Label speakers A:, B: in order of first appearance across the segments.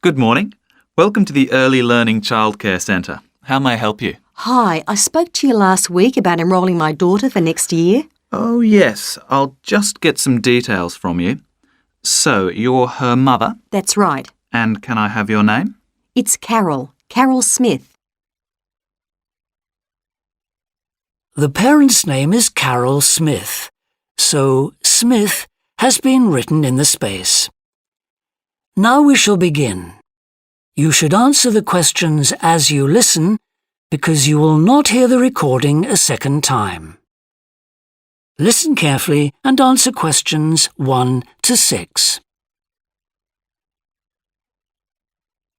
A: Good morning. Welcome to the Early Learning Childcare Centre. How may I help you?
B: Hi, I spoke to you last week about enrolling my daughter for next year.
A: Oh, yes. I'll just get some details from you. So, you're her mother?
B: That's right.
A: And can I have your name?
B: It's Carol Smith.
C: The parent's name is Carol Smith, so Smith has been written in the space. Now we shall begin. You should answer the questions as you listen, because you will not hear the recording a second time. Listen carefully and answer questions 1 to 6.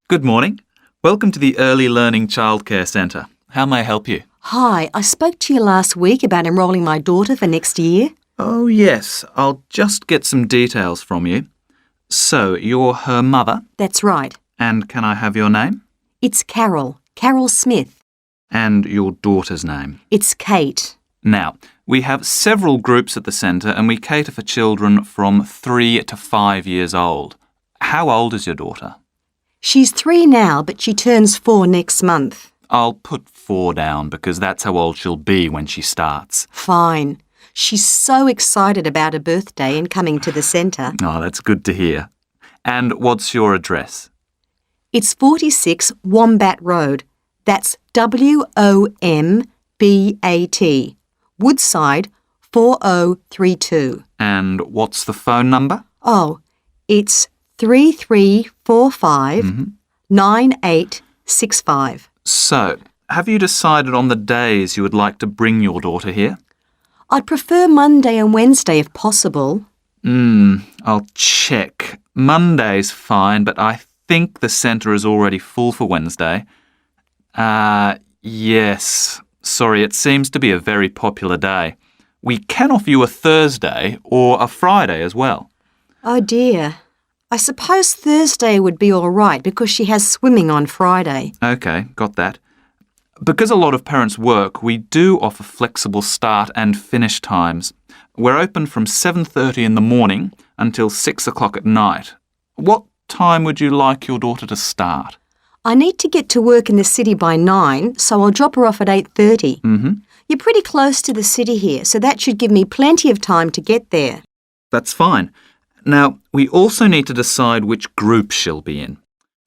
A: Good morning. Welcome to the Early Learning Childcare Centre. How may I help you?
B: Hi, I spoke to you last week about enrolling my daughter for next year.
A: Oh, yes. I'll just get some details from you. So, you're her mother?
B: That's right.
A: And can I have your name?
B: It's Carol Smith.
A: And your daughter's name?
B: It's Kate.
A: Now, we have several groups at the centre and we cater for children from 3 to 5 years old. How old is your daughter?
B: She's 3 now, but she turns 4 next month.
A: I'll put 4 down because that's how old she'll be when she starts.
B: Fine. She's so excited about her birthday and coming to the centre.
A: Oh, that's good to hear. And what's your address?
B: It's 46 Wombat Road. That's Wombat. Woodside 4032.
A: And what's the phone number?
B: Oh, it's 3345 9865.
A: So, have you decided on the days you would like to bring your daughter here?
B: I'd prefer Monday and Wednesday if possible.
A: I'll check. Monday's fine, but I think the centre is already full for Wednesday. Yes. Sorry, it seems to be a very popular day. We can offer you a Thursday or a Friday as well.
B: Oh dear. I suppose Thursday would be all right because she has swimming on Friday.
A: OK, got that. Because a lot of parents work, we do offer flexible start and finish times. We're open from 7:30 in the morning until 6 o'clock at night. What time would you like your daughter to start?
B: I need to get to work in the city by 9, so I'll drop her off at 8:30. You're pretty close to the city here, so that should give me plenty of time to get there.
A: That's fine. Now, we also need to decide which group she'll be in.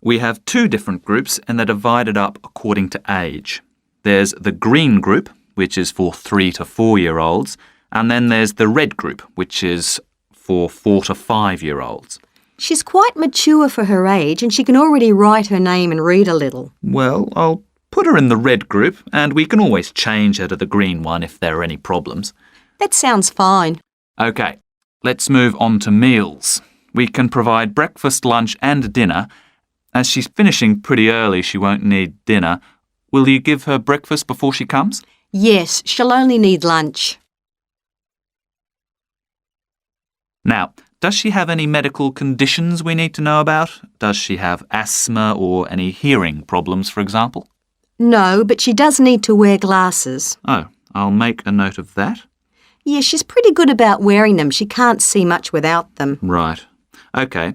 A: We have 2 different groups and they're divided up according to age. There's the green group, which is for 3 to 4-year-olds, and then there's the red group, which is for 4 to 5-year-olds.
B: She's quite mature for her age and she can already write her name and read a little.
A: Well, I'll put her in the red group and we can always change her to the green one if there are any problems.
B: That sounds fine.
A: OK, let's move on to meals. We can provide breakfast, lunch and dinner. As she's finishing pretty early, she won't need dinner. Will you give her breakfast before she comes?
B: Yes, she'll only need lunch.
A: Now, does she have any medical conditions we need to know about? Does she have asthma or any hearing problems, for example?
B: No, but she does need to wear glasses.
A: Oh, I'll make a note of that.
B: Yeah, she's pretty good about wearing them. She can't see much without them.
A: Right. OK.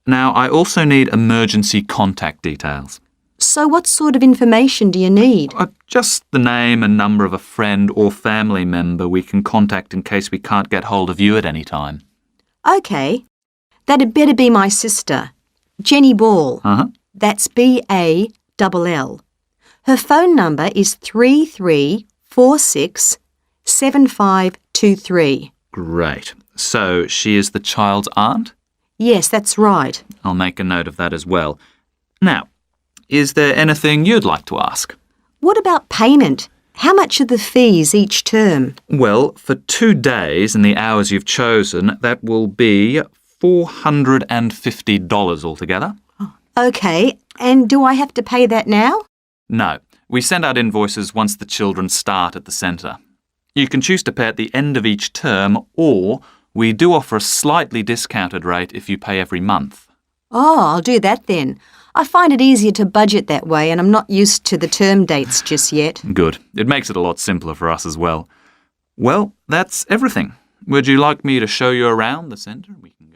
A: Now, I also need emergency contact details.
B: So what sort of information do you need?
A: Just the name and number of a friend or family member we can contact in case we can't get hold of you at any time.
B: OK. That'd better be my sister, Jenny Ball. That's Ball. Her phone number is 3346 7523.
A: Great. So she is the child's aunt?
B: Yes, that's right.
A: I'll make a note of that as well. Now, is there anything you'd like to ask?
B: What about payment? How much are the fees each term?
A: Well, for 2 days and the hours you've chosen, that will be $450 altogether.
B: OK, and do I have to pay that now?
A: No, we send out invoices once the children start at the centre. You can choose to pay at the end of each term, or we do offer a slightly discounted rate if you pay every month.
B: Oh, I'll do that then. I find it easier to budget that way and I'm not used to the term dates just yet.
A: Good. It makes it a lot simpler for us as well. Well, that's everything. Would you like me to show you around the centre? We can go.